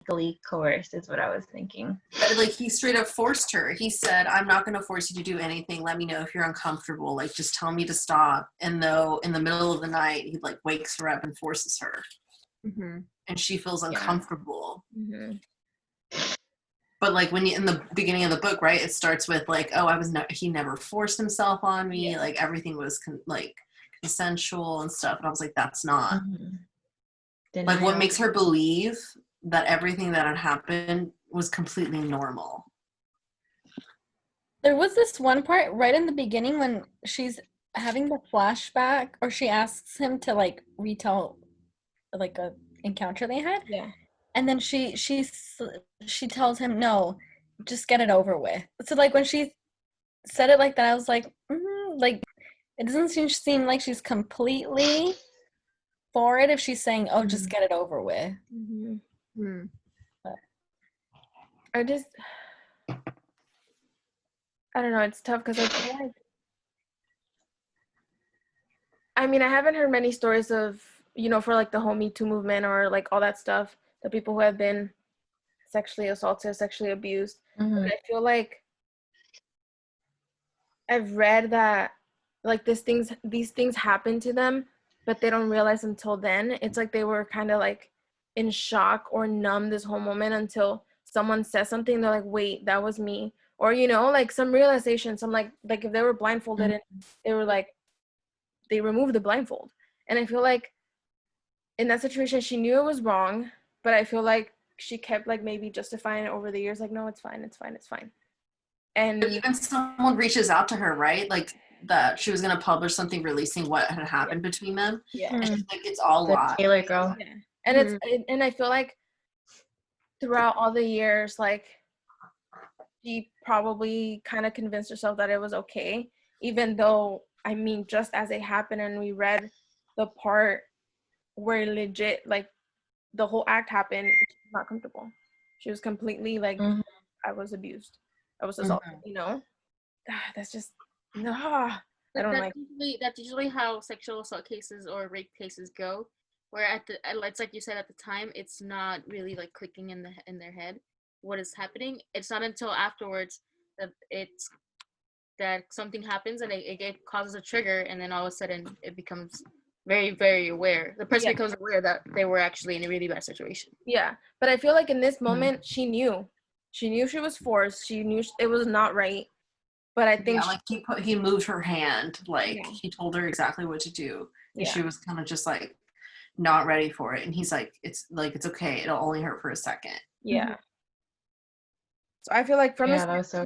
physically coerced is what I was thinking. But, like, he straight up forced her. He said, I'm not going to force you to do anything. Let me know if you're uncomfortable. Like, just tell me to stop. And though in the middle of the night, he, like, wakes her up and forces her. Mm-hmm. And she feels uncomfortable. Mm-hmm. But, like, when you, in the beginning of the book, right, it starts with, like, oh, he never forced himself on me. Yeah. Like, everything was, consensual and stuff. And I was like, that's not. Mm-hmm. Like, what makes her believe that everything that had happened was completely normal? There was this one part right in the beginning when she's having the flashback, or she asks him to, like, retell, like, a encounter they had. Yeah. And then she tells him, no, just get it over with. So, like, when she said it like that, I was like, like, it doesn't seem like she's completely for it if she's saying, oh, just get it over with. Mm-hmm. Mm-hmm. But I don't know, it's tough because I feel like, I mean, I haven't heard many stories of, for, like, the whole Me Too movement or, like, all that stuff, the people who have been sexually assaulted, sexually abused. mm-hmm. But I feel like I've read that, like, these things happen to them, but they don't realize until then. It's like they were kind of, like, in shock or numb this whole moment until someone says something. They're like, wait, that was me. Or, like, some realization, some, like if they were blindfolded and they were, like, they removed the blindfold. And I feel like in that situation, she knew it was wrong, but I feel like she kept, like, maybe justifying it over the years, like, no, it's fine. And but even someone reaches out to her, right? Like, that she was going to publish something releasing what had happened between them. Yeah. And she's like, it's all The lies. Taylor girl. Yeah. And and I feel like throughout all the years, like, she probably kind of convinced herself that it was okay, even though, I mean, just as it happened and we read the part where legit, like, the whole act happened, she was not comfortable. She was completely like, I was abused. I was assaulted, That's just, I don't like. That's usually how sexual assault cases or rape cases go, where it's like you said, at the time, it's not really, like, clicking in their head what is happening. It's not until afterwards that something happens and it causes a trigger, and then all of a sudden it becomes very, very aware. The person becomes aware that they were actually in a really bad situation. Yeah, but I feel like in this moment, she knew she was forced. She knew it was not right. But I think he moved her hand, like, he told her exactly what to do, and she was kind of just, like, not ready for it. And he's like, it's okay. It'll only hurt for a second. Yeah. So I feel like from his so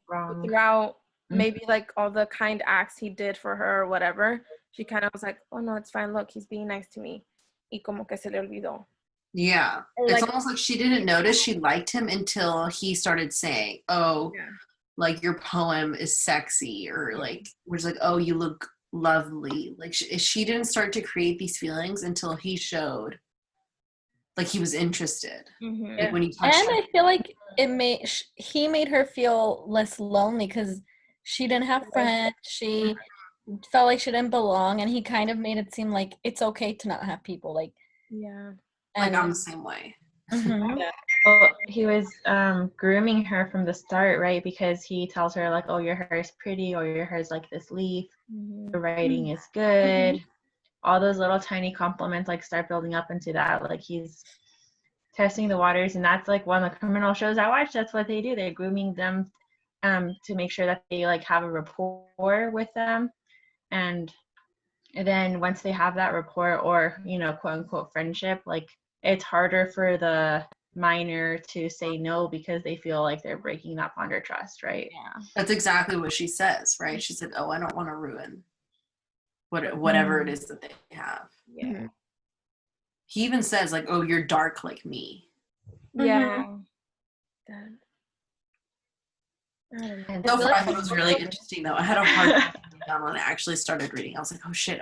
throughout maybe, like, all the kind acts he did for her or whatever, she kind of was like, oh no, it's fine. Look, he's being nice to me. Y como que se le olvidó. Yeah. Or, it's like, almost like she didn't notice she liked him until he started saying, oh, like, your poem is sexy, or, like, we're just like, oh, you look lovely. Like, she didn't start to create these feelings until he showed, like, he was interested. Like, when he touched her. I feel like he made her feel less lonely because she didn't have friends. She felt like she didn't belong, and he kind of made it seem like it's okay to not have people. Like, like, I'm the same way. Well, he was grooming her from the start, right? Because he tells her, like, oh, your hair is pretty, or your hair is like this leaf. The writing is good. All those little tiny compliments, like, start building up into that. Like, he's testing the waters, and that's, like, one of the criminal shows I watch. That's what they do. They're grooming them to make sure that they, like, have a rapport with them. And then once they have that rapport, or, quote unquote friendship, like, it's harder for the minor to say no because they feel like they're breaking that bond or trust, right? Yeah. That's exactly what she says, right? She said, oh, I don't want to ruin whatever it is that they have. Yeah. He even says, like, oh, you're dark like me. Yeah. And so far, I thought it was really interesting, though. I had a hard time down when I actually started reading. I was like, oh shit.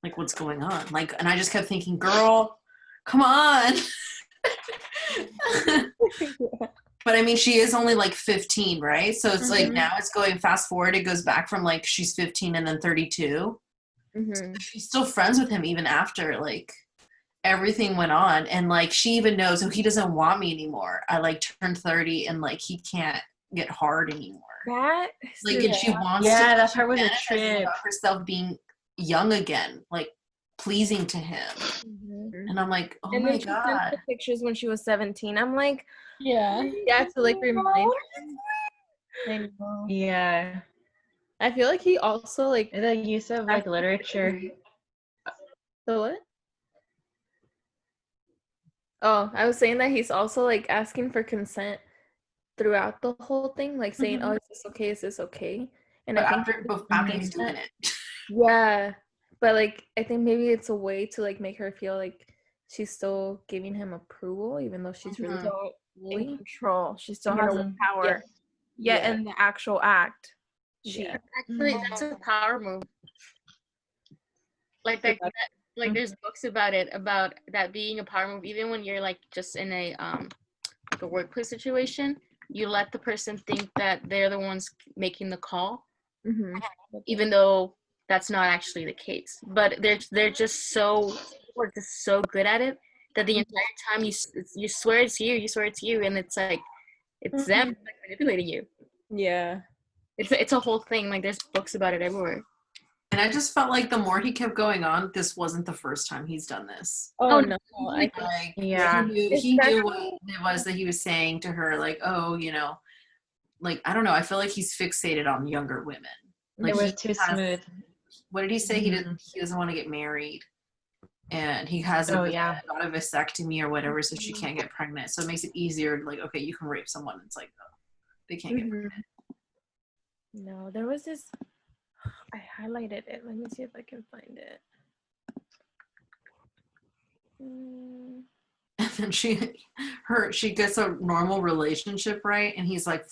Like, what's going on? Like, and I just kept thinking, girl, come on. But I mean, she is only, like, 15, right? So it's like, now it's going fast forward. It goes back from, like, she's 15 and then 32. So she's still friends with him even after, like, everything went on, and like she even knows, oh, he doesn't want me anymore. I like turned 30 and like he can't get hard anymore. That Like, and she wants to, Yeah, that she part was a fantasizes trip. about herself being young again, like pleasing to him. Mhm. And I'm like, oh And my then she sent god. the pictures when she was 17. I'm like, Yeah. yeah, to like remind her. I know. Yeah. I feel like he also like The use of like literature. the what? Oh, I was saying that he's also like asking for consent throughout the whole thing, like saying, "Oh, is this okay? Is this okay?" And But I think after he's doing it. yeah, but like I think maybe it's a way to like make her feel like she's still giving him approval, even though she's really Mhm. still in fully. control. She still has the Mhm. power. Yet Yeah. in the actual act, she Yeah. Actually, that's a power move. Like that, like there's books about it, about that being a power move. Even when you're like just in a like a workplace situation, you let the person think that they're the ones making the call, Mhm. even though that's not actually the case. But they're just so we're just so good at it that the entire time you swear it's you swear it's you, and it's like it's them like manipulating you. Yeah. It's a whole thing. Like there's books about it everywhere. And I just felt like the more he kept going on, this wasn't the first time he's done this. Oh, Oh, no. I Like, Yeah. he knew what it was that he was saying to her, like, oh, you know, like, I don't know, I feel like he's fixated on younger women. Like, It was he too has, smooth. what did he say? He doesn't want to get married. And he has Oh, yeah. got a vasectomy or whatever, so she can't get pregnant. So it makes it easier, like, okay, you can rape someone. It's like, oh, they can't get pregnant. No, there was this. I highlighted it. Let me see if I can find it. And then she gets a normal relationship, right? And he's like,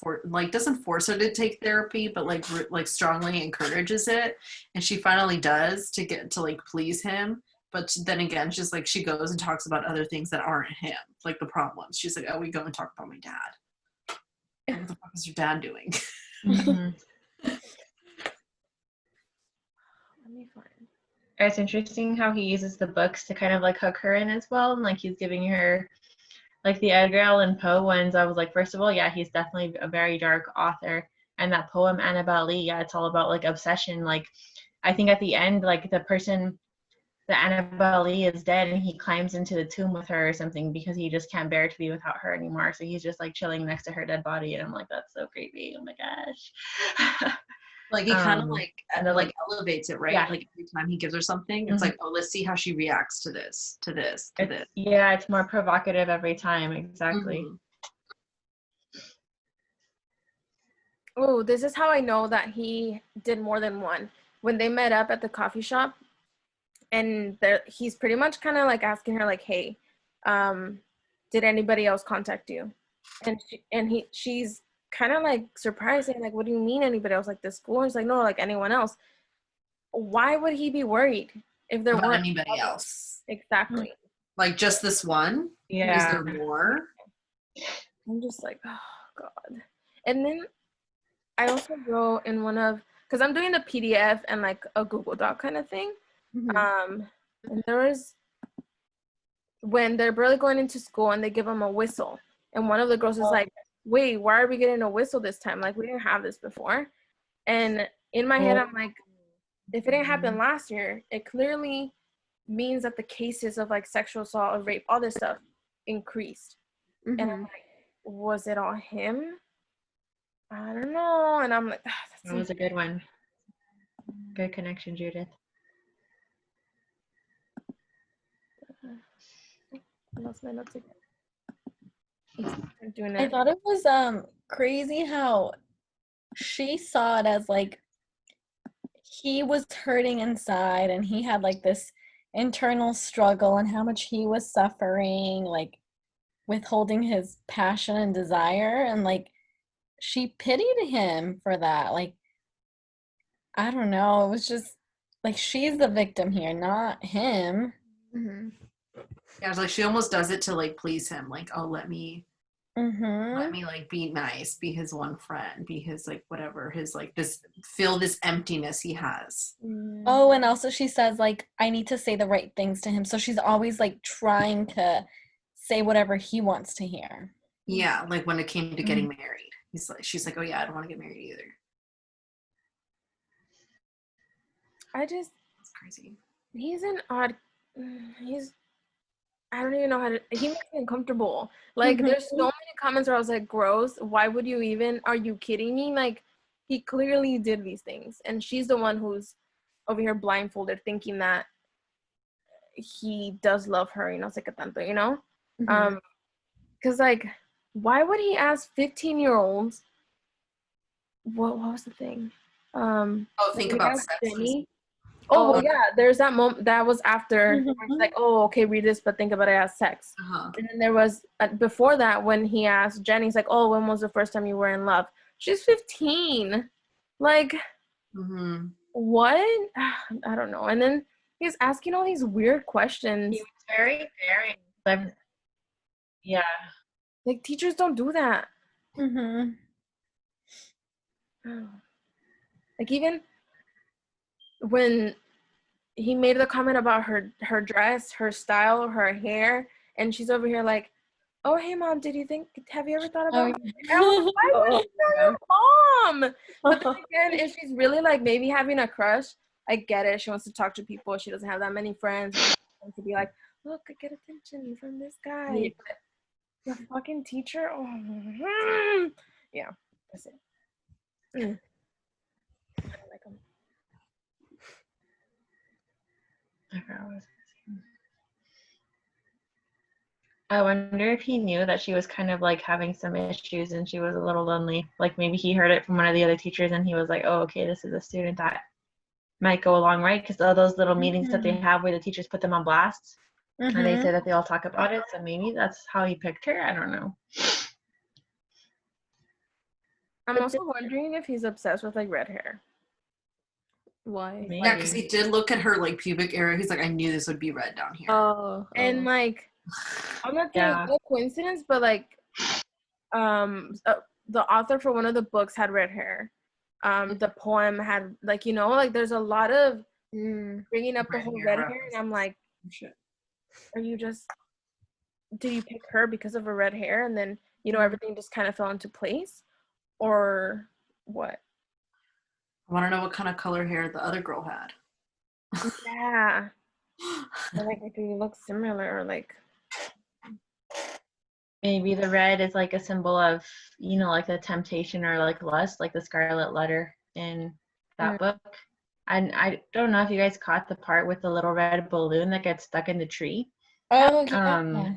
doesn't force her to take therapy, but like strongly encourages it. And she finally does to get to like please him. But then again, she's like, she goes and talks about other things that aren't him, like the problems. She's like, oh, we go and talk about my dad. What the fuck is your dad doing? Mhm. Let me find. It's interesting how he uses the books to kind of like hook her in as well. And like he's giving her like the Edgar Allan Poe ones. I was like, first of all, yeah, he's definitely a very dark author. And that poem Annabelle Lee, yeah, it's all about like obsession. Like I think at the end, like the Annabelle Lee is dead and he climbs into the tomb with her or something because he just can't bear to be without her anymore. So he's just like chilling next to her dead body. And I'm like, that's so creepy. Oh my gosh. Like he kind of and then, like elevates it, right? Yeah. Like every time he gives her something, it's like, oh, let's see how she reacts to this, to this, to this. Yeah, it's more provocative every time. Exactly. Mhm. Oh, this is how I know that he did more than one. When they met up at the coffee shop, and he's pretty much kind of like asking her, like, "Hey, did anybody else contact you?" And she's kind of like surprising, like, "What do you mean anybody else? Like the school?" And he's like, "No, like anyone else." Why would he be worried if there About weren't anybody others? else? Exactly. Like just this one? Yeah. Is there more? I'm just like, oh god. And then I also wrote in one of, because I'm doing the PDF and like a Google Doc kind of thing. And there was, when they're barely going into school and they give them a whistle, and one of the girls is like, wait, why are we getting a whistle this time? Like, we didn't have this before. And in my head, I'm like, if it didn't happen last year, it clearly means that the cases of like sexual assault or rape, all this stuff, increased. And I'm like, was it all him? I don't know. And I'm like, That was a good one. Good connection, Judith. I lost my notes again. I'm doing I it. thought it was crazy how she saw it as like he was hurting inside and he had like this internal struggle and how much he was suffering, like withholding his passion and desire, and like she pitied him for that. Like, I don't know, it was just like she's the victim here, not him. Mm-hmm. Yeah, it's like she almost does it to like please him. Like, oh, let me Let me like be nice, be his one friend, be his like whatever, his like this fill this emptiness he has. Oh, and also she says like I need to say the right things to him. So she's always like trying to say whatever he wants to hear. Yeah, like when it came to getting married. She's like, oh yeah, I don't want to get married either. That's crazy. He's an odd. I don't even know how to. He makes me uncomfortable. Like, there's so many comments where I was like, gross. Why would you even? Are you kidding me? Like, he clearly did these things. And she's the one who's over here blindfolded thinking that he does love her, it's like a tanto, Because, like, why would he ask 15-year-olds? What was the thing? Think about sex. Jenny. Yeah, there's that moment that was after it's like, oh, okay, read this, but think about it as sex. And then there was before that when he asked Jenny, he's like, oh, when was the first time you were in love? She's 15. Like, what? I don't know. And then he's asking all these weird questions. He was very daring. Yeah. Like, teachers don't do that. Like, even when he made the comment about her dress, her style, her hair, and she's over here like, oh, hey, Mom, have you ever thought about I was like, why would you tell your mom? But then again, if she's really, like, maybe having a crush, I get it. She wants to talk to people. She doesn't have that many friends. She wants to be like, look, I get attention from this guy. Yeah. But the fucking teacher, yeah, that's it. I don't like him. I wonder if he knew that she was kind of like having some issues and she was a little lonely. Like maybe he heard it from one of the other teachers and he was like, oh, okay, this is a student that might go along, right? Because all those little meetings that they have where the teachers put them on blast and they say that they all talk about it. So maybe that's how he picked her. I don't know. I'm also wondering if he's obsessed with, like, red hair. Why? Maybe. Yeah, because he did look at her, like, pubic area. He's like, I knew this would be red down here. And, like, I'm not saying it's no coincidence, but, like, the author for one of the books had red hair. The poem had, like, like, there's a lot of bringing up the whole red hair, and I'm like, are you just, do you pick her because of her red hair, and then, everything just kind of fell into place? Or what? I want to know what kind of color hair the other girl had. Yeah. Or, like, do you look similar, or, like... Maybe the red is like a symbol of, like the temptation or like lust, like the Scarlet Letter in that book. And I don't know if you guys caught the part with the little red balloon that gets stuck in the tree. Oh, yeah.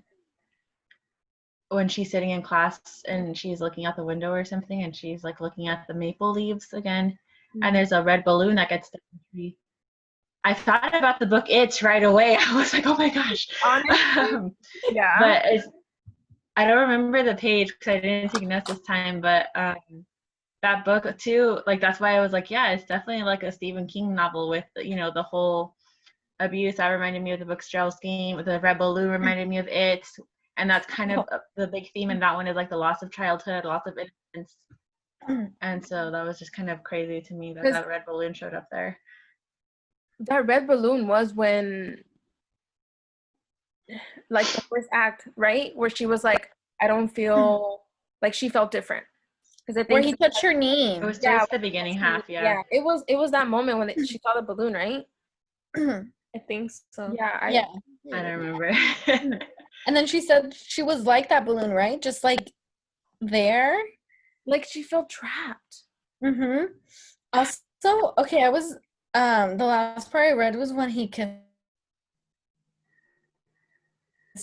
When she's sitting in class and she's looking out the window or something and she's like looking at the maple leaves again and there's a red balloon that gets stuck in the tree. I thought about the book It's right away. I was like, oh my gosh. Yeah. But I don't remember the page because I didn't take notes this time, but that book too, like that's why I was like, yeah, it's definitely like a Stephen King novel with, the whole abuse. That reminded me of the book Strail Scheme. The red balloon reminded me of It. And that's kind of the big theme in that one is like the loss of childhood, loss of innocence. And so that was just kind of crazy to me that red balloon showed up there. That red balloon was when, like, the first act, right? Where she was like, I don't feel, like, she felt different. Because I think where he touched her knee. It was just the beginning half, Yeah, it was that moment when she saw the balloon, right? I think so. Yeah. I don't remember. And then she said she was like that balloon, right? Just like there. Like she felt trapped. Also, okay, I was the last part I read was when he kissed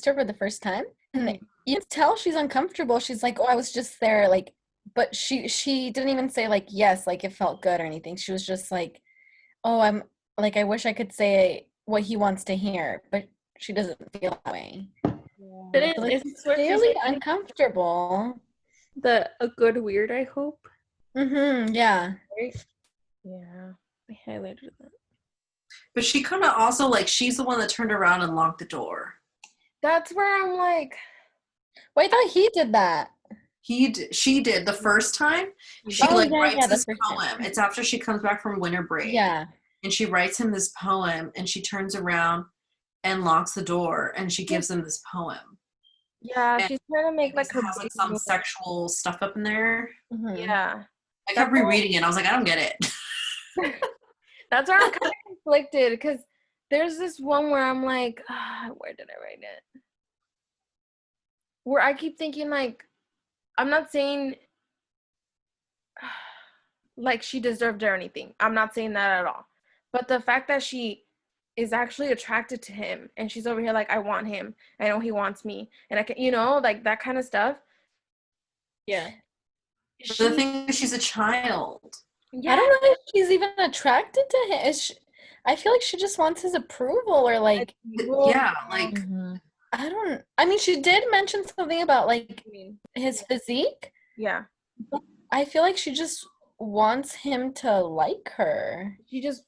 her for the first time. And you can tell she's uncomfortable. She's like, oh, I was just there, like, but she didn't even say like yes, like it felt good or anything. She was just like, oh, I'm like, I wish I could say what he wants to hear, but she doesn't feel that way. Yeah. So it's really uncomfortable. A good weird, I hope. Yeah. Right? Yeah. I highlighted that. But she kind of also, like, she's the one that turned around and locked the door. That's where I'm like... Well, I thought he did that. She did the first time. She Oh, like yeah, writes yeah, the this first poem. time. It's after she comes back from winter break. Yeah. And she writes him this poem, and she turns around and locks the door, and she gives him this poem. Yeah, And she's trying to I make guess like it her has like big some move. sexual stuff up in there. Mhm. Yeah. I kept rereading it. And I was like, I don't get it. That's where I'm kind of conflicted because there's this one where I'm like, where did I write it? Where I keep thinking like, I'm not saying like she deserved it or anything. I'm not saying that at all. But the fact that she is actually attracted to him and she's over here like, I want him. I know he wants me. And I can, like that kind of stuff. Yeah. But the thing is, she's a child. Yeah. I don't know if she's even attracted to him. I feel like she just wants his approval or like, Yeah, like I mean, she did mention something about like his physique. Yeah. But I feel like she just wants him to like her.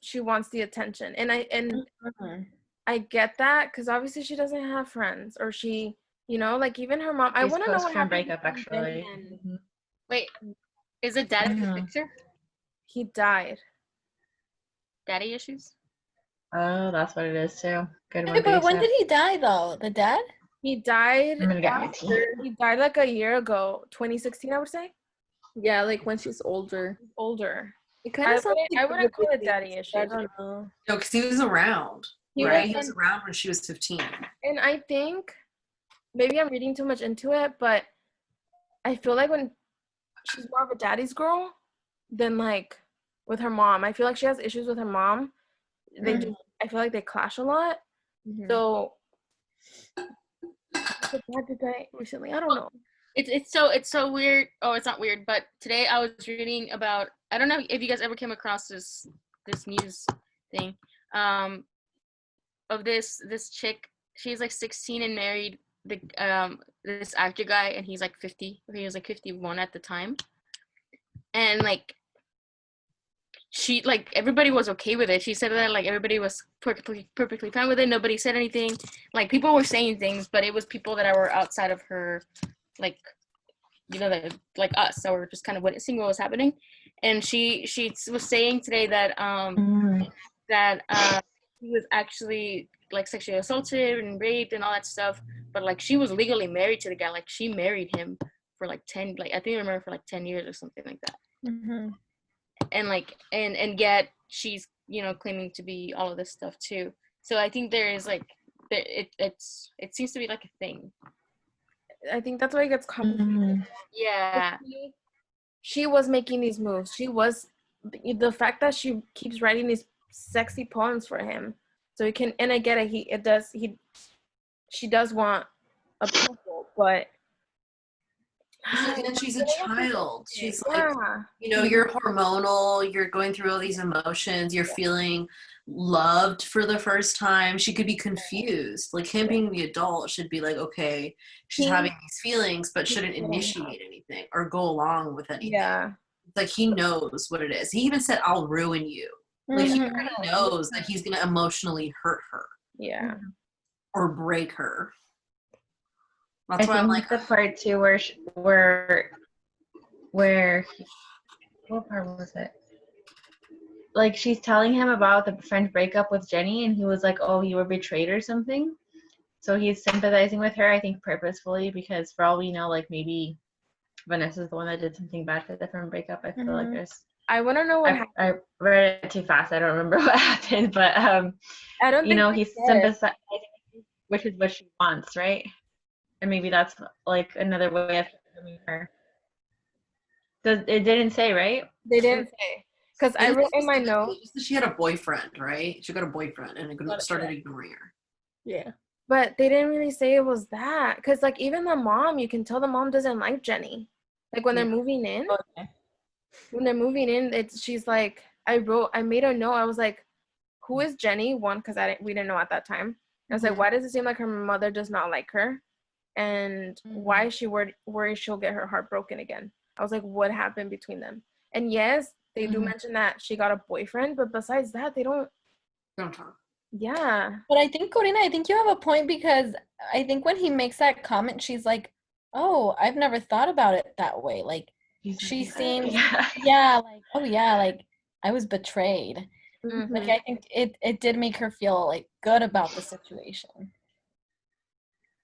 She wants the attention. And Mhm. I get that because obviously she doesn't have friends or she, like even her mom. I She's want to know what post-term happened. breakup, actually. Wait, is it daddy in the picture? He died. Daddy issues? Oh, that's what it is too. Good Hey, one, but when Lisa. did he die though? The dad? He died. I'm gonna get my tea. He died like a year ago, 2016, I would say. Yeah, like when she's older. Older. It kind of sounds like I they wouldn't call it did daddy things, issues. I don't know. no, because he was around, right? He was around when she was 15. And I think maybe I'm reading too much into it, but I feel like when she's more of a daddy's girl than like with her mom. I feel like she has issues with her mom. I feel like they clash a lot. Mhm. So her dad did die recently. I don't know. It's so weird. Oh, it's not weird, but today I was reading about, I don't know if you guys ever came across this news thing, of this chick. She's like 16 and married this actor guy, and he's like 50. He was like 51 at the time, and like she, like, everybody was okay with it. She said that like everybody was perfectly fine with it. Nobody said anything. Like people were saying things, but it was people that were outside of her, like, like us. So we're just kind of witnessing what was happening. And she was saying today that he was actually like sexually assaulted and raped and all that stuff. But like she was legally married to the guy. Like she married him for like 10, like I think I remember for like 10 years or something like that. Mm-hmm. And like and yet she's claiming to be all of this stuff too. So I think there is like it seems to be like a thing. I think that's why it gets complicated. Yeah. She was making these moves. She was the fact that she keeps writing these sexy poems for him, so he can. And I get it. She does want approval, but And she's a child. She's like, yeah. you're hormonal. You're going through all these emotions. You're feeling loved for the first time. She could be confused. Like him being the adult should be like, okay, she's having these feelings, but shouldn't initiate anything or go along with anything. Yeah. It's like he knows what it is. He even said, "I'll ruin you." Like he already knows that he's gonna emotionally hurt her. Yeah. Or break her. That's I why I'm think like the part too where what part was it? Like she's telling him about the friend breakup with Jenny, and he was like, "Oh, you were betrayed or something." So he's sympathizing with her, I think, purposefully, because for all we know, like maybe Vanessa's the one that did something bad for the friend breakup. I feel like there's. I want to know what happened. I read it too fast. I don't remember what happened, but I don't think he's sympathizing, which is what she wants, right? And maybe that's like another way of helping her. It didn't say, right? They didn't say. Because I wrote in my note. She had a boyfriend, right? She got a boyfriend and started ignoring her. Yeah. But they didn't really say it was that. Because, like, even the mom, you can tell the mom doesn't like Jenny. Like, when they're moving in. Okay. When they're moving in, she's like, I made a note. I was like, who is Jenny? One, because we didn't know at that time. I was like, why does it seem like her mother does not like her? And why is she worried she'll get her heart broken again? I was like, what happened between them? And yes, they do mention that she got a boyfriend, but besides that, they don't talk. Yeah. But I think, Corina, you have a point, because I think when he makes that comment, she's like, oh, I've never thought about it that way. Like, He's she like, seems, yeah. yeah, like, oh yeah, like I was betrayed. Mhm. Like, I think it did make her feel like good about the situation.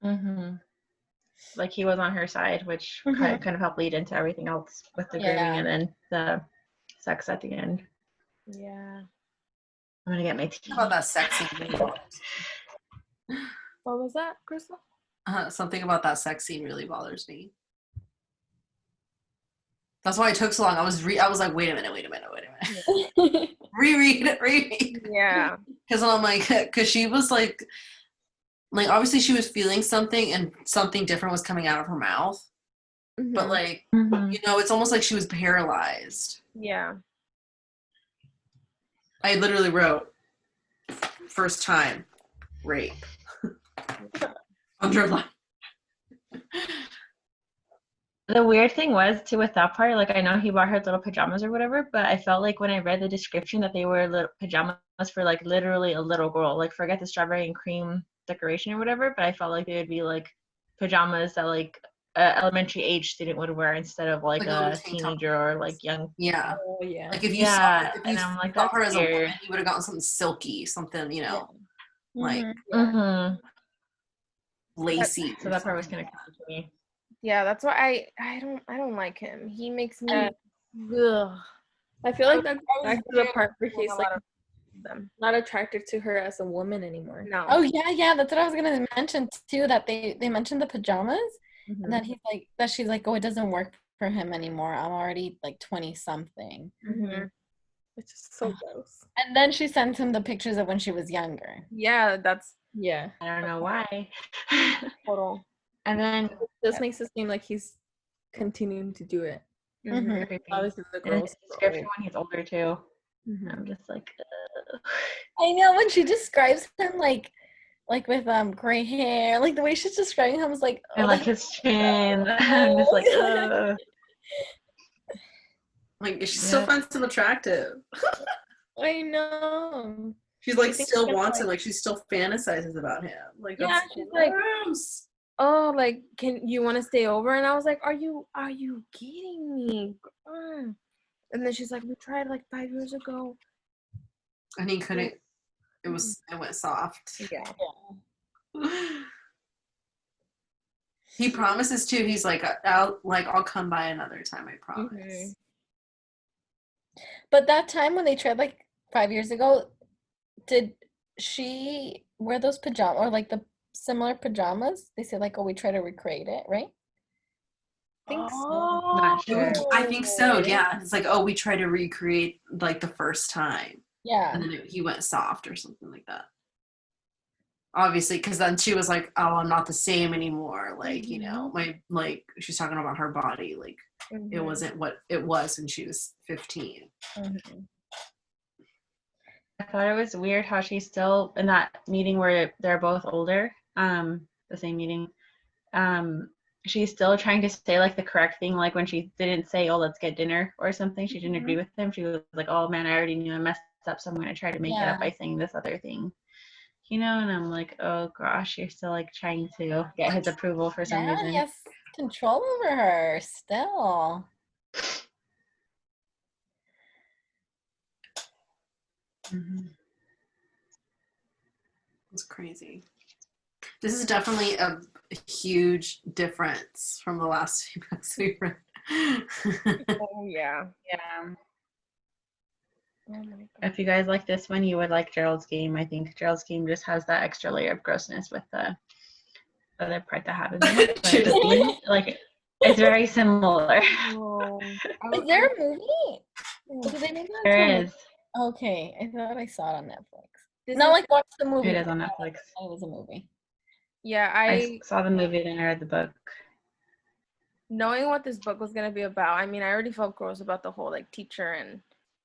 Mm-hmm. Like he was on her side, which kind of helped lead into everything else with the grooming Yeah. and then the sex at the end. Yeah. I'm gonna get my tea. About that sex scene really bothers me. What was that, Crystal? Something about that sex scene really bothers me. That's why it took so long. I was like, wait a minute. Reread it. Yeah. Because I'm like, because she was like obviously she was feeling something and something different was coming out of her mouth. But like, Mm-hmm. you know, it's almost like she was paralyzed. Yeah. I literally wrote, first time, rape. Underline. The weird thing was too with that part, like I know he bought her little pajamas or whatever, but I felt like when I read the description that they were little pajamas for like literally a little girl. Like forget the strawberry and cream decoration or whatever, but I felt like they would be like pajamas that like a elementary age student would wear instead of like Like a little a tank top. teenager or like young. Yeah. Oh yeah. Like if you Yeah, saw, and I'm like, saw that's her as a weird. woman, you would have gotten something silky, something, you know, like Mm-hmm. lacy. So that part was kind of creepy to me. Yeah, that's why I don't like him. He makes me ugh. I feel like that's I was back to the very part where critical he's of a like lot of them. not attracted to her as a woman anymore. No. Oh yeah, that's what I was gonna mention too. That they mentioned the pajamas, Mhm. and then he's like, that she's like, oh, it doesn't work for him anymore. I'm already like 20 something, Mhm. It's just so gross. and then she sends him the pictures of when she was younger. Yeah, that's Yeah. I don't know why. total. And then It just makes it seem like he's continuing to do it. Mhm. creepy. Obviously the And in girls the description are when he's older too. Mhm. I'm just like, I know when she describes him like with gray hair, like the way she's describing him was like, and oh, like his chin. I'm just like, ugh. Like she still finds him attractive. I know. She's like I think still that's wants why- him, like she still fantasizes about him. Like Yeah, that's she's like, gross. oh, like, can you want to stay over? And I was like, are you kidding me? And then she's like, we tried like 5 years ago. And he couldn't. It went soft. Yeah. He promises too. He's like, I'll come by another time. I promise. Mhm. But that time when they tried like 5 years ago, did she wear those pajamas or like the similar pajamas? They said like, oh, we try to recreate it, right? I think so. Not sure. I think so. Yeah. It's like, oh, we try to recreate like the first time, Yeah. and then he went soft or something like that. Obviously, because then she was like, oh, I'm not the same anymore. Like, you know, she's talking about her body. Like, it wasn't what it was when she was 15. I thought it was weird how she's still in that meeting where they're both older, the same meeting. She's still trying to say like the correct thing, like when she didn't say, oh, let's get dinner or something. She didn't agree with him. She was like, oh man, I already knew I messed up, so I'm gonna try to make it up by saying this other thing. You know, and I'm like, oh gosh, you're still like trying to get his approval for some reason. He has control over her still. It's crazy. This is definitely a huge difference from the last few books we read. Oh yeah. Yeah. Oh my God. If you guys like this one, you would like Gerald's Game. I think Gerald's Game just has that extra layer of grossness with the other part that happens in it. But the theme, like, it's very similar. Oh. Is there a movie? Did they make that? There is. Okay, I thought I saw it on Netflix. Not like watch the movie. It is on Netflix. It was a movie. Yeah, I saw the movie, then I read the book. knowing what this book was gonna be about, I mean, I already felt gross about the whole like teacher and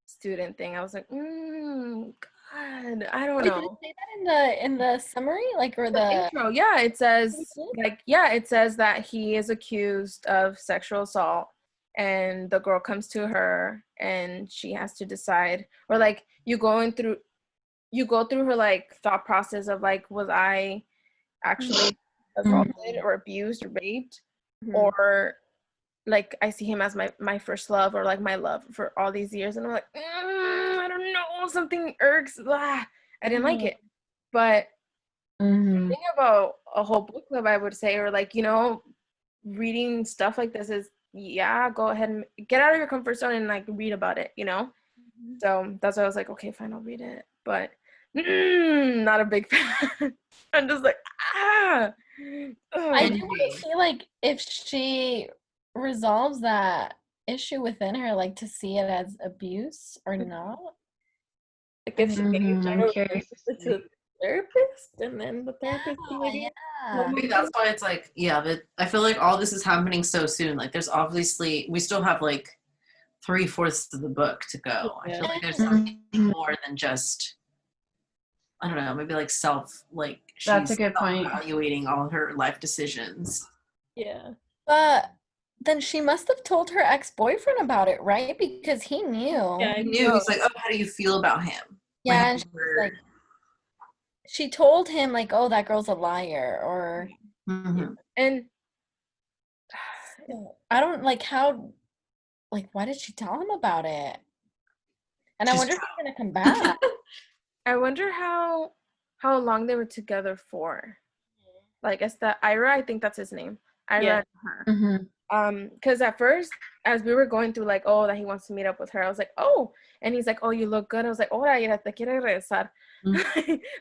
student thing. I was like, God, I don't Did it know. say that in the summary, like, or the Intro, yeah, it says it says that he is accused of sexual assault, and the girl comes to her, and she has to decide, or like you go through her like thought process of like, was I actually assaulted or abused or raped? or like I see him as my first love or like my love for all these years, and I'm like, I don't know, something irks. Blah. I didn't like it, but the thing about a whole book club, I would say, or like, you know, reading stuff like this is, yeah, go ahead and get out of your comfort zone and like read about it, you know. So that's why I was like, okay, fine, I'll read it, but not a big fan. I'm just like, I do want to see like if she resolves that issue within her, like to see it as abuse or not. Like if she I'm curious. it's a therapist, and then the therapist maybe. Maybe that's why it's like, yeah, but I feel like all this is happening so soon. Like there's obviously, we still have like 3/4 of the book to go. I feel like there's something more than just, I don't know, maybe like That's a good point. evaluating all her life decisions. Yeah. But then she must have told her ex-boyfriend about it, right? Because he knew. Yeah, He knew. He's like, oh, how do you feel about him? Yeah, and she was like, she told him like, oh, that girl's a liar, or and I don't like how, like, why did she tell him about it? And I wonder if he's gonna come back. I wonder how long they were together for. Like, it's that Ira, I think that's his name. Ira and her. Because at first, as we were going through, like, oh, that he wants to meet up with her, I was like, oh, and he's like, oh, you look good. I was like, oh, Ira, te quiere regresar.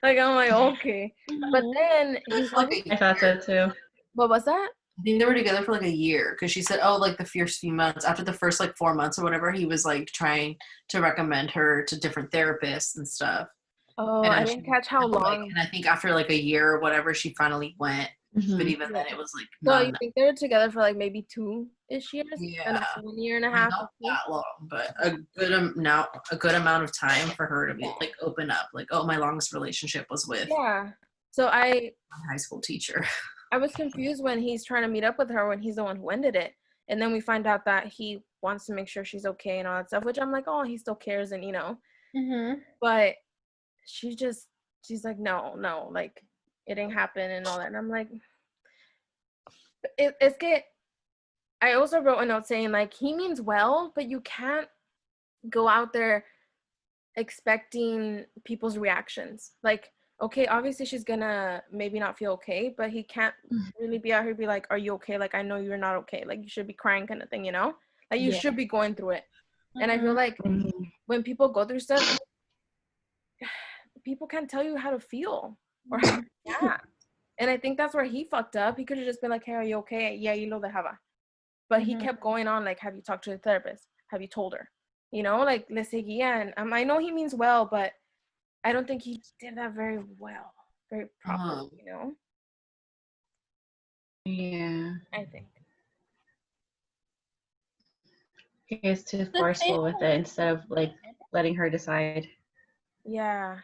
Like, I'm like, okay. But then he's like, I thought so too. What was that? I think they were together for like a year, because she said, oh, like the first few months, after the first like 4 months or whatever, he was like trying to recommend her to different therapists and stuff. Oh, and I didn't catch how long. Like, and I think after like a year or whatever, she finally went. But even then, it was like So you think they were together for like maybe 2-ish years? Yeah, 1 year and a half. not that long, but a good amount of time for her to be like open up. Like, oh, my longest relationship was with So my high school teacher. I was confused when he's trying to meet up with her when he's the one who ended it, and then we find out that he wants to make sure she's okay and all that stuff. Which I'm like, oh, he still cares, and you know. But she's like, no, like it didn't happen and all that, and I'm like, it's que I also wrote a note saying like he means well, but you can't go out there expecting people's reactions. Like, okay, obviously she's gonna maybe not feel okay, but he can't really be out here be like, are you okay? Like, I know you're not okay. Like, you should be crying, kind of thing, you know? Like, you should be going through it. And I feel like when people go through stuff, people can't tell you how to feel or how to react. And I think that's where he fucked up. He could have just been like, hey, are you okay? Yeah, you lo dejaba. But he kept going on, like, have you talked to the therapist? Have you told her? You know, like, le seguía. And I know he means well, but I don't think he did that very well, very properly, you know? Yeah. I think. He is too forceful with it instead of, like, letting her decide. Yeah.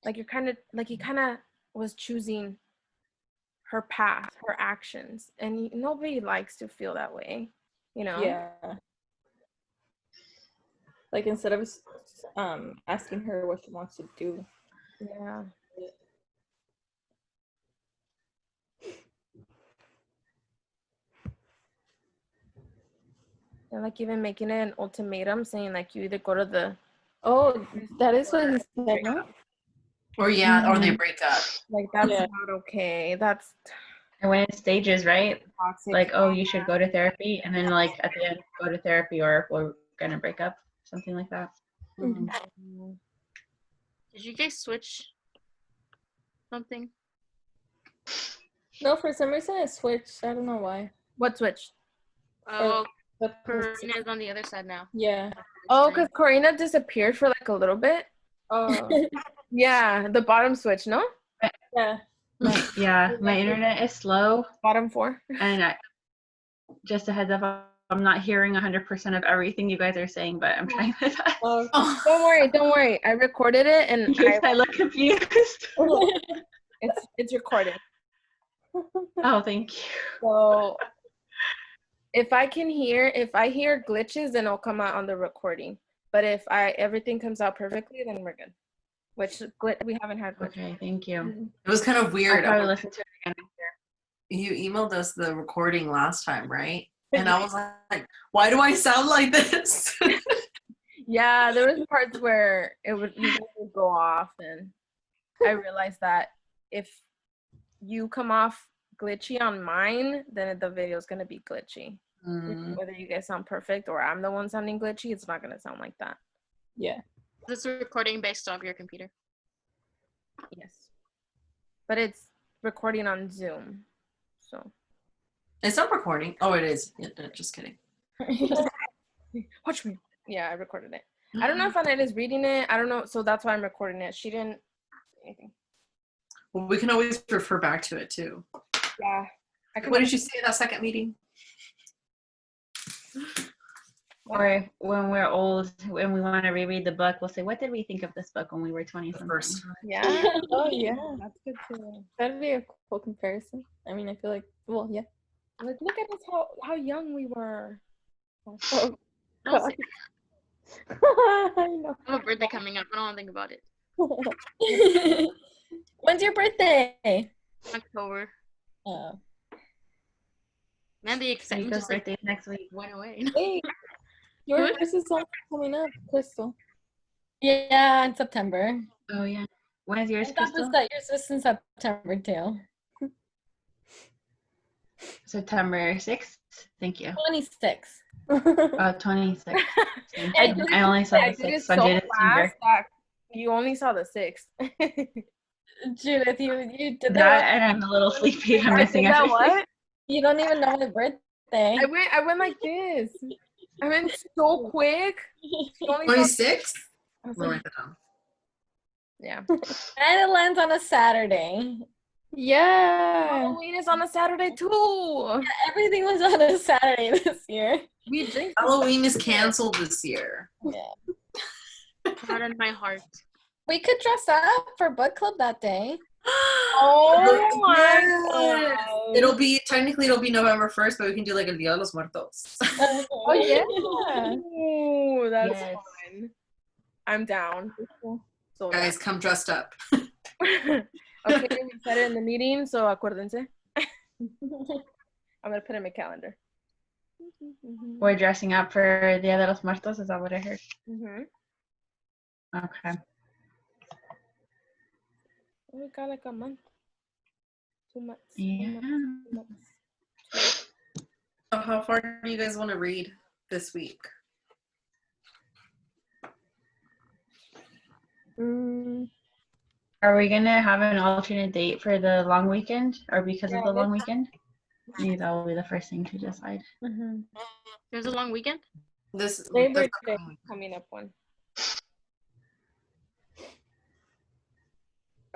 Like, he kind of was choosing her path, her actions. And nobody likes to feel that way, you know? Yeah. Like, instead of asking her what she wants to do. Yeah. And like even making it an ultimatum, saying like you either go to the that is what he said, no? Or or they break up. Like that's not okay. That's and when it's stages, right? toxic. Like, oh, you should go to therapy, and then like at the end, go to therapy, or we're gonna break up, something like that. Did you guys switch something? No, for some reason it switched. I don't know why. What switched? Oh, Karina's on the other side now. Yeah. Oh, because Corina disappeared for like a little bit. Oh. Yeah, the bottom switch, no? Yeah. My internet is slow. Bottom 4. And just a heads up, I'm not hearing 100% of everything you guys are saying, but I'm trying my best. Don't worry. I recorded it, and in case I look confused. it's recorded. Oh, thank you. So if I hear glitches, then it'll come out on the recording. But if everything comes out perfectly, then we're good. Which we haven't had glitches. Okay, thank you. It was kind of weird. I'll probably listen to it again. you emailed us the recording last time, right? And I was like, why do I sound like this? Yeah, there was parts where you guys would go off, and I realized that if you come off glitchy on mine, then the video is gonna be glitchy. Whether you guys sound perfect or I'm the one sounding glitchy, it's not gonna sound like that. Yeah. This is recording based off your computer. Yes, but it's recording on Zoom, so. It's not recording. Oh, it is. Yeah, just kidding. Watch me. Yeah, I recorded it. I don't know if Annette is reading it. I don't know, so that's why I'm recording it. She didn't say anything. Well, we can always refer back to it too. Yeah. What did you say at that second meeting? Or when we're old, when we want to reread the book, we'll say, what did we think of this book when we were 20 something? Yeah. Oh yeah. That's good too. That'd be a cool comparison. I mean, I feel like, well, yeah. Like, look at us, how young we were. Oh, Don't say I know. I have a birthday coming up. I don't want to think about it. When's your birthday? October. Oh. Man, the excitement Nico's just like birthday next week. went away. Hey, yours Good. is also coming up, Crystal. Yeah, in September. Oh, yeah. When is yours, I thought Crystal? that yours was in September too. September 6th. Thank you. 26. 26th. Thank I you. did I only saw I the did it 6th on so Judith's fast finger. that you only saw the 6th. Judith, you did That, and I'm a little sleepy. I'm missing that everything. what? You don't even know my birthday. I went like this. I went so quick. You only saw- 26? I was We'll like, write that down. yeah. And it lands on a Saturday. Yeah. Halloween is on a Saturday too. Everything was on a Saturday this year. We jinxed Halloween is canceled this year. Yeah. Not in my heart. We could dress up for book club that day. Oh my Yes. god. It'll be November 1st, but we can do like a Dia de los Muertos. Oh yeah. Ooh, that's Yes. fun. I'm down. So Guys, come dressed up. okay, we said it in the meeting, so acuérdense. I'm gonna put it in my calendar. We're dressing up for Dia de los Muertos. Is that what I heard? Mm-hmm. Okay. We got like a month. 2 months. Yeah. 2 months. So how far do you guys want to read this week? Are we gonna have an alternate date for the long weekend, or because of the long weekend? Maybe that will be the first thing to decide. There's a long weekend. This Labor Day coming up one.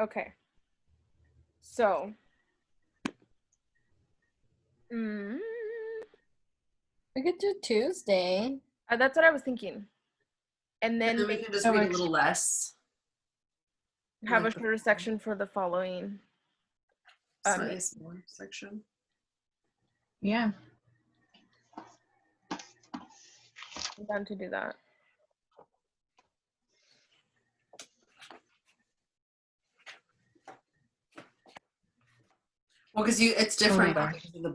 Okay. So. We could do Tuesday. That's what I was thinking. And then we can just that read a works. little less. have a shorter section for the following. Nice more section. Yeah. I'm down to do that. Well, because it's different gosh. because of the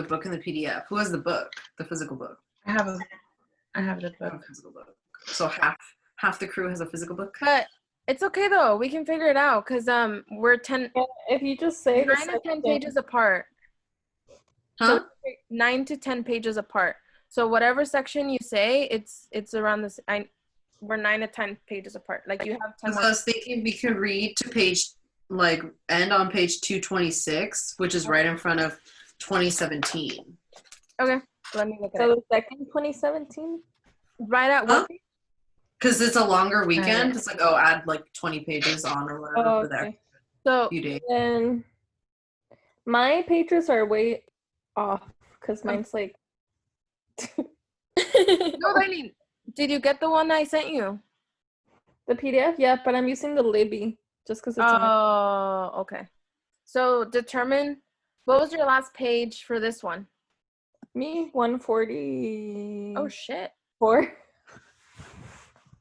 book and the PDF. Who has the book, the physical book? I have the I have book. a physical book. So half the crew has a physical book. But it's okay though. We can figure it out because we're 10, If you just say 9 to 10 pages apart. Huh? So 9 to 10 pages apart. So whatever section you say, it's around this. We're 9 to 10 pages apart. Like you have 10. Because I was thinking we could read to end on page 226, which is right in front of 2017. Okay, let me look at So it. the second 2017? Right at Huh? what? Because it's a longer weekend. It's like, add like 20 pages on or whatever Oh, for that okay. So few days. Then my pages are way off because mine's like. no, Riley, did you get the one I sent you? The PDF, yeah, but I'm using the Libby just because it's on Oh, okay. So determine what was your last page for this one? me 144. Oh shit.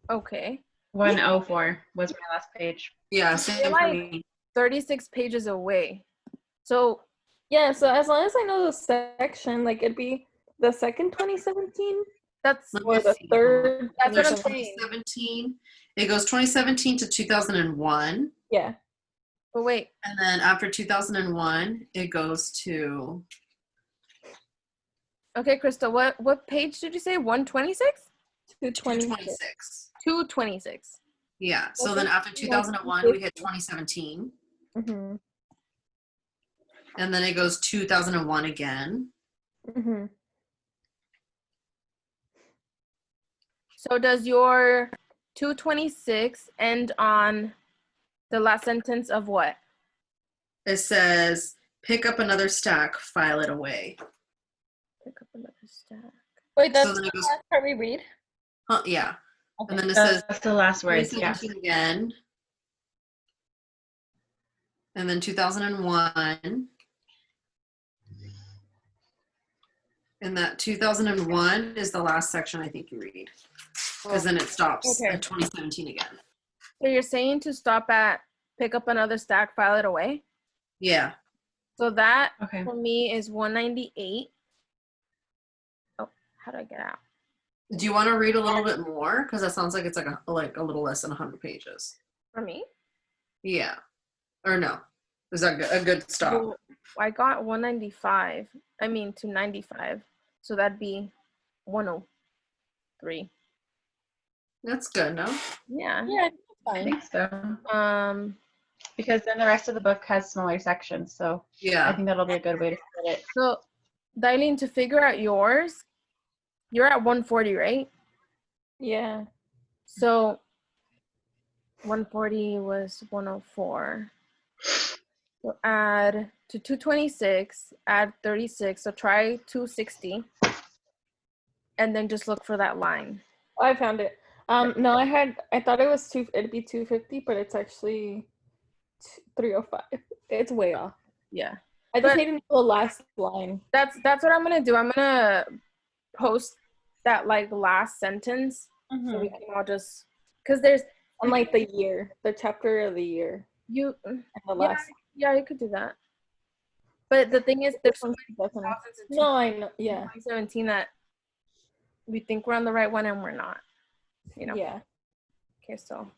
Okay. 104 was my last page. Yeah, same You're for like me. 36 pages away. So Yeah, so as long as I know the section, like it'd be the second 2017 That's Let or me the see. third. That's what I'm There's saying. 2017. It goes 2017 to 2001. Yeah. But wait, And then after 2001, it goes to okay, Crystal, what page did you say? 126? 226. 226. 226. Yeah. So Okay. then after 2001, we hit 2017. Mm-hmm. And then it goes 2001 again. Mm-hmm. So does your 226 end on the last sentence of what? It says, pick up another stack, file it away. Pick up another stack. Wait, that's So then the it goes, last part we read? yeah. Okay. And then it says That's the last words. Yeah. 2017 again. And then 2001. And that 2001 is the last section I think you read. Because then it stops Okay. at 2017 again. So you're saying to stop at pick up another stack, file it away? Yeah. So that Okay. for me is 198. Oh, how do I get out? Do you want to read a little bit more? Because that sounds like it's like a little less than 100 pages. For me? Yeah. Or no. Is that a good stop? Well, I got 195. I mean to 95. So that'd be 103. That's good, no? Yeah. Yeah, that's I fine. think so. Because Because then the rest of the book has smaller sections. So I Yeah. think that'll be a good way to split it. so Darlene, to figure out yours, you're at 140, right? Yeah. So 140 was 104. So add to 226, add 36. So try 260. And then just look for that line. Oh, I found it. No, I thought it'd be 250, but it's actually 305. It's way off. Yeah. I just But- need to know the last line. That's what I'm gonna do. I'm gonna post that like last sentence so we can all just because there's And like the year, the chapter of the year, you and the yeah, last. yeah, you could do that. But the thing is there's so many Definitely. thousands in No, I know. Yeah. 2017 that we think we're on the right one and we're not. You know. Yeah. Okay, so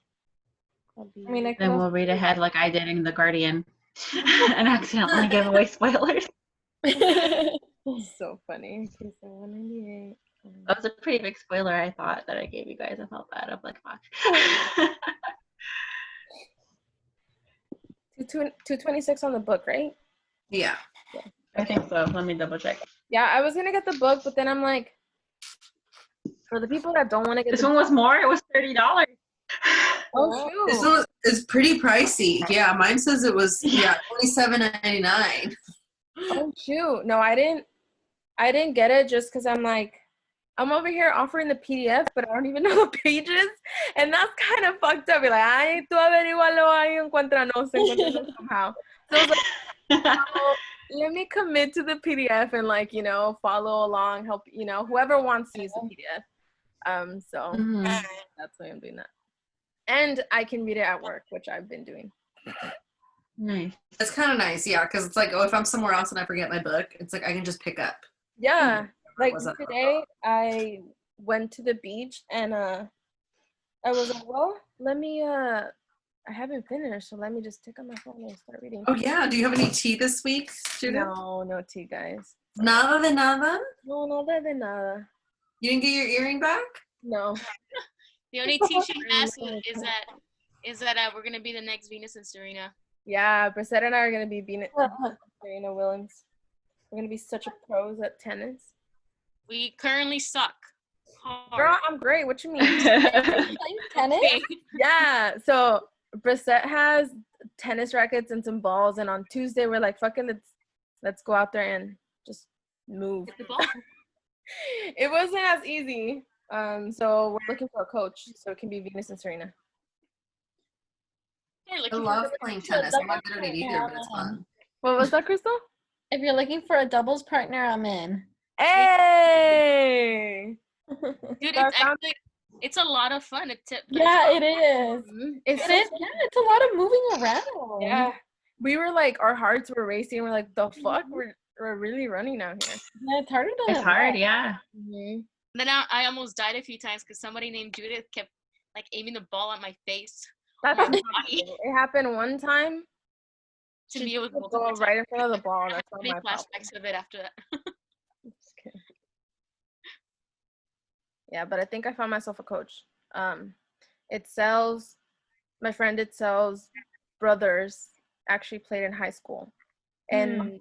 I'll be I mean, I can Then also we'll read ahead like I did in The Guardian and accidentally give away spoilers. so funny. Okay, so 198. That was a pretty big spoiler, I thought, that I gave you guys. I felt bad. I'm like, fuck. 226 on the book, right? Yeah. I think so. Let me double check. Yeah, I was gonna get the book, but then I'm like, for the people that don't want to get This the one was more. It was $30. oh This shoot. one is pretty pricey. Yeah, mine says it was $27.99. Oh shoot. No, I didn't get it just because I'm like, I'm over here offering the PDF, but I don't even know the pages. And that's kind of fucked up. You're like, ay, tú averigualo ahí, encuéntranos somehow. So I was like, oh, let me commit to the PDF and like, you know, follow along, help, you know, whoever wants to use the PDF. So Mhm. that's why I'm doing that. And I can read it at work, which I've been doing. Nice. It's kind of nice, yeah, because it's like, oh, if I'm somewhere else and I forget my book, it's like I can just pick up. Yeah. Like Was that- today, I went to the beach and I was like, well, let me I haven't finished, so let me just take out my phone and start reading. Oh, yeah. Do you have any tea this week, student? No tea, guys. Nada de nada? No, nada de nada. You didn't get your earring back? No. The only tea she has is that we're gonna be the next Venus and Serena. Yeah, Brissette and I are gonna be Serena Williams. We're gonna be such a pros at tennis. We currently suck. Hard. Girl, I'm great. What you mean? Playing tennis? Okay. Yeah. So Brissette has tennis rackets and some balls, and on Tuesday we're like, fucking let's go out there and just move. Hit the ball. It wasn't as easy. So we're looking for a coach so it can be Venus and Serena. We're I looking love for playing tennis. I'm not good at it either, but it's fun. What was that, Crystal? If you're looking for a doubles partner, I'm in. Hey! dude. That It's sounds- actually it's a lot of fun. Yeah, it is. It's It is. Yeah, it's a lot of moving around. Yeah. we were like, our hearts were racing. We're like, the fuck, we're really running out here. Yeah, it's harder than It's hard, yeah. Mm-hmm. Then I almost died a few times because somebody named Judith kept like aiming the ball at my face. That's My not body. true. It happened one time. To She me, it was threw the multiple ball times. right in front of the ball. I That's have not many my problem. flashbacks of it after that. Just kidding. Yeah, but I think I found myself a coach. It sells. My friend it sells brothers actually played in high school, and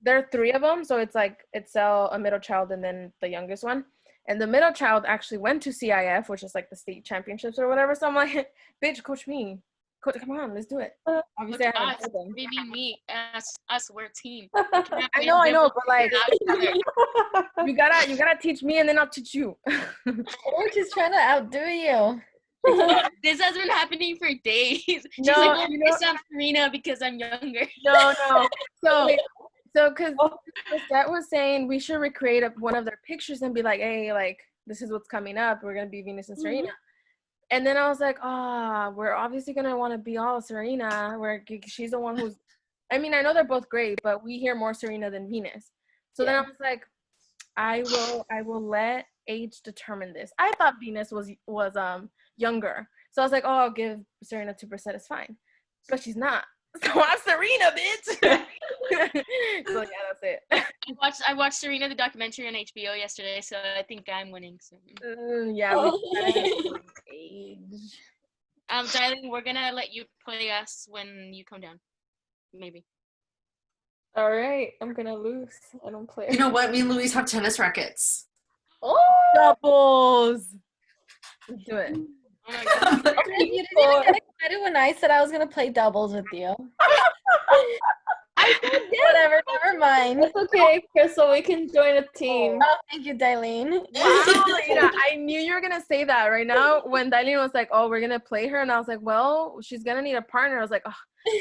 there are 3 of them. So it's like Itzel, a middle child, and then the youngest one. And the middle child actually went to CIF, which is like the state championships or whatever. So I'm like, bitch, coach me. Coach, come on, let's do it. Obviously, Look I at haven't us. told them. Me. Us, we're a team. I know, but like, you gotta teach me, and then I'll teach you. We're just trying to outdo you. This has been happening for days. She's No, like, well, you know- I'm Serena because I'm younger. No. So because Lisette was saying we should recreate one of their pictures and be like, hey, like, this is what's coming up. We're going to be Venus and Serena. And then I was like, we're obviously going to want to be all Serena. She's the one who's, I mean, I know they're both great, but we hear more Serena than Venus. So then I was like, I will let age determine this. I thought Venus was younger. So I was like, I'll give Serena 2%, it's fine. But she's not. So I'm Serena, bitch. So yeah, that's it. I watched Serena the documentary on HBO yesterday, so I think I'm winning. So. Yeah, age. Darling, we're gonna let you play us when you come down. Maybe. All right, I'm gonna lose. I don't play. You know what? Me and Louise have tennis rackets. Oh, doubles. Let's do it. Oh my god. You didn't even get excited when I said I was gonna play doubles with you. I said yes. Whatever, never mind. It's okay, Crystal. We can join a team. Oh, thank you, Darlene. Wow, Lena, I knew you were gonna say that right now. When Darlene was like, "Oh, we're gonna play her," and I was like, "Well, she's gonna need a partner." I was like, "Oh,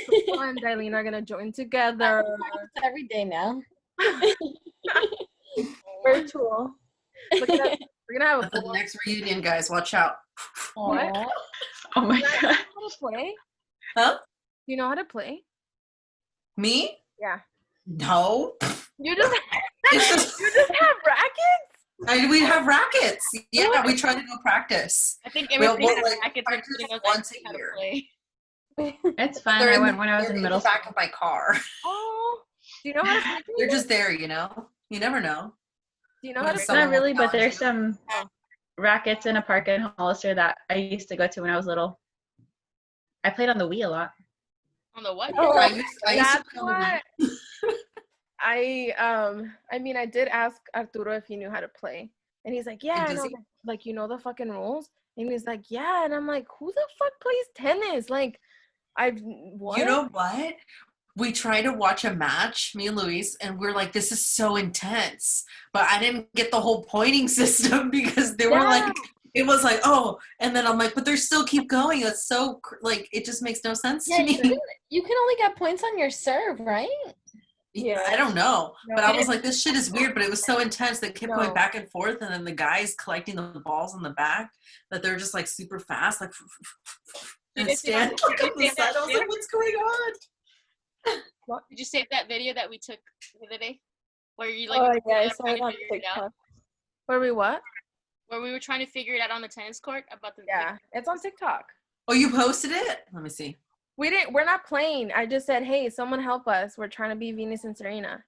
Crystal and Darlene are gonna join together." Every day now. Virtual. We're gonna have a That's the full. next reunion, guys. Watch out. What? Aw. Oh my Do you god. know how to play? Huh? Do you know how to play? Me? Yeah. No. You just It's just you just have rackets? we have rackets. Yeah, we try to go practice. I think We'll, everybody we'll, has like, rackets practice and knows once actually a how to year. play. It's fun. They're I in went when I was they're in the middle school. back of my car. Oh. Do you know how to play? They're just there, you know. You never know. Do you know how to When play? Not someone really, but tells there's you. some rackets in a park in Hollister that I used to go to when I was little. I played on the Wii a lot. On the what? Oh, I used to That's play on the what I mean, I did ask Arturo if he knew how to play, and he's like, yeah, does no, he? like, you know the fucking rules, and he's like, yeah, and I'm like, who the fuck plays tennis? Like, what? You know what? We tried to watch a match, me and Luis, and we're like, this is so intense. But I didn't get the whole pointing system because they were like, it was like, oh, and then I'm like, but they still keep going. That's so, like, it just makes no sense Yeah, to me. you can only get points on your serve, right? Yeah. I don't know. No. But I was like, this shit is weird, but it was so intense. They kept No. going back and forth, and then the guys collecting the balls in the back, that they're just like super fast, like, and stand like on the side. I was like, what's going on? Did you save that video that we took the other day? Where you Oh, like yeah, I trying saw to it on figure it out? TikTok. Where we what? Where we were trying to figure it out on the tennis court about the Yeah, it's on TikTok. Oh, you posted it? Let me see. We're not playing. I just said, hey, someone help us. We're trying to be Venus and Serena.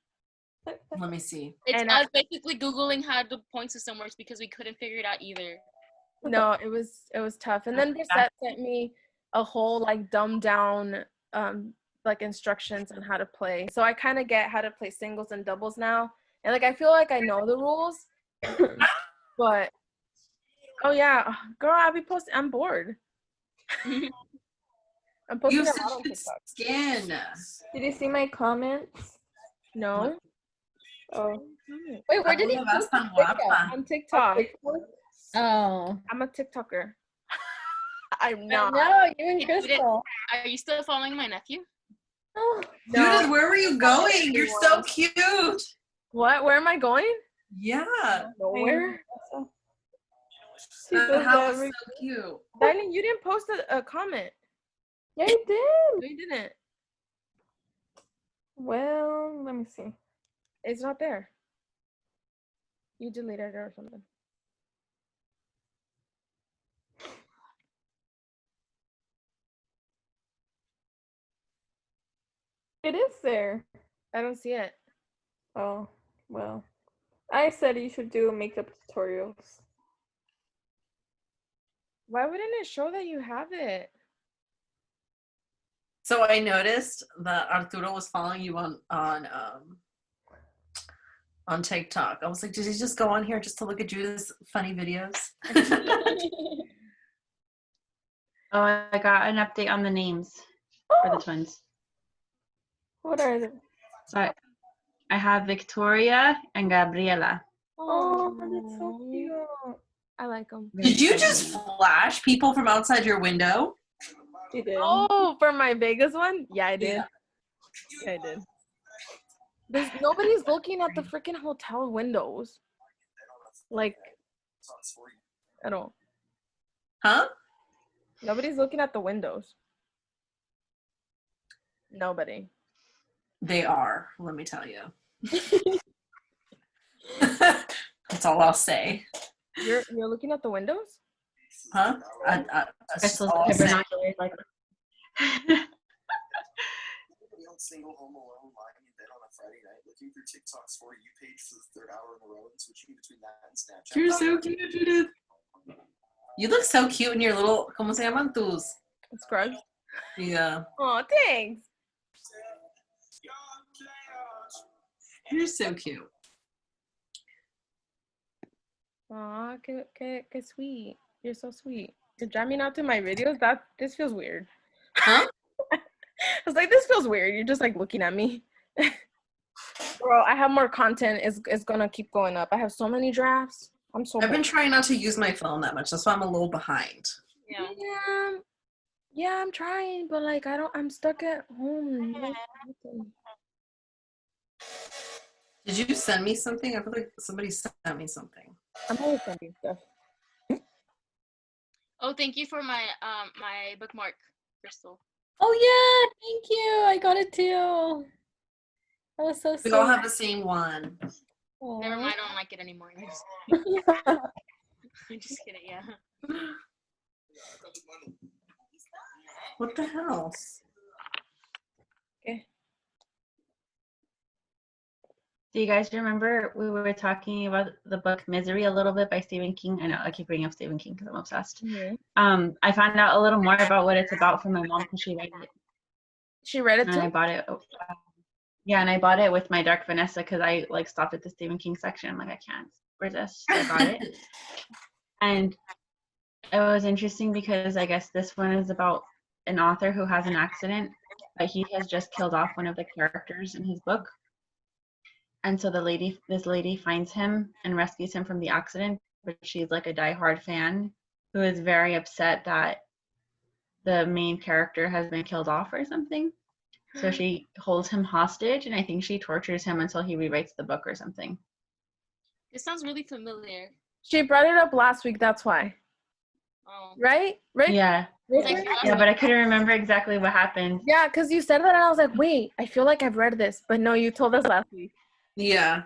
Let me see. It's and us basically Googling how the point system works because we couldn't figure it out either. No, it was tough. And then Brissette sent me a whole like dumbed down like instructions on how to play. So I kind of get how to play singles and doubles now. And like I feel like I know the rules. But oh yeah, girl, I'll be posting. I'm bored. I'm posting You a have lot on such good TikTok. skin. Did you see my comments? No, Oh. Wait, where did he Abuela post tan guapa. on TikTok. Oh. I'm a TikToker. I'm No, not. you and You didn't- Crystal. Are you still following my nephew? Oh. No. Judith, where were you going? You're so cute. What? Where am I going? Yeah. Nowhere. She That does house is every- so cute. Darling, you didn't post a comment. Yeah, you did. No, you didn't. Well, let me see. It's not there. You deleted it or something. It is there. I don't see it. Oh, well. I said you should do makeup tutorials. Why wouldn't it show that you have it? So I noticed that Arturo was following you on TikTok. I was like, did he just go on here just to look at Judith's funny videos? Oh, I got an update on the names for the twins. What are they? So I have Victoria and Gabriela. Oh, that's so cute. I like them. Did you just flash people from outside your window? She did. Oh, for my Vegas one? Yeah, I did. Yeah, I did. Nobody's looking at the freaking hotel windows. Like, at all. Huh? Nobody's looking at the windows. Nobody. They are, let me tell you. That's all I'll say. You're looking at the windows? Huh? That's Crystal's all I'll say. binoculars, like. Single home alone lying in bed on a Friday night looking through TikTok's For You page for the third hour in a row and switching between that and Snapchat. You're so cute, Judith. You look so cute in your little, ¿cómo se llaman tus? Scrubs? Yeah. Oh, thanks. You're so cute. Aw, que sweet. You're so sweet. You're jamming out to my videos? This feels weird. Huh? I was like, this feels weird. You're just like looking at me. Bro, I have more content. It's gonna keep going up. I have so many drafts. I've been trying not to use my phone that much. That's why I'm a little behind. Yeah, I'm trying, but like I'm stuck at home. Did you send me something? I feel like somebody sent me something. I'm always sending stuff. Oh, thank you for my my bookmark, Crystal. Oh yeah, thank you. I got it too. That was so sweet. We all have the same one. Never mind, I don't like it anymore. Yeah. I'm just kidding, yeah. What the hell? Okay. Do you guys remember we were talking about the book Misery a little bit by Stephen King? I know I keep bringing up Stephen King because I'm obsessed. Mm-hmm. I found out a little more about what it's about from my mom because she read it. She read it And too? I bought it. Yeah, and I bought it with my Dark Vanessa because I like stopped at the Stephen King section. I'm like, I can't resist. So I got it. And it was interesting because I guess this one is about an author who has an accident, but he has just killed off one of the characters in his book. And so this lady finds him and rescues him from the accident, but she's like a diehard fan who is very upset that the main character has been killed off or something. So she holds him hostage, and I think she tortures him until he rewrites the book or something. This sounds really familiar. She brought it up last week, that's why. Oh. Right? Yeah. Yeah, but I couldn't remember exactly what happened. Yeah, because you said that and I was like, wait, I feel like I've read this. But no, you told us last week. Yeah.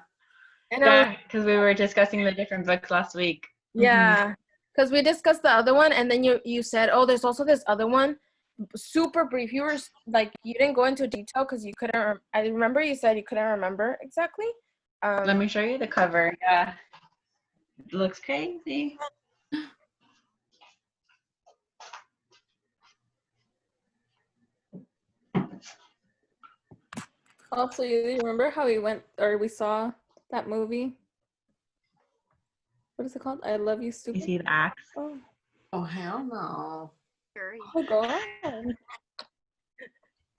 And Yeah, because we were discussing the different books last week. yeah, because we discussed the other one, and then you said, oh, there's also this other one, super brief. You were like, you didn't go into detail because you couldn't. I remember you said you couldn't remember exactly. Let me show you the cover. Yeah, it looks crazy. Also, you remember how we saw that movie? What is it called? I Love You, Stupid? You see the axe? Oh, hell no. Oh, God.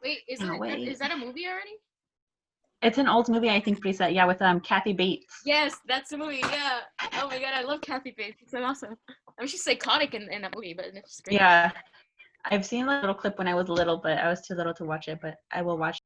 Wait, is that a movie already? It's an old movie, I think, preset. Yeah, with Kathy Bates. Yes, that's the movie. Yeah. Oh my god, I love Kathy Bates. It's so awesome. I mean, she's psychotic in that movie, but it's great. Yeah, I've seen a little clip when I was little, but I was too little to watch it. But I will watch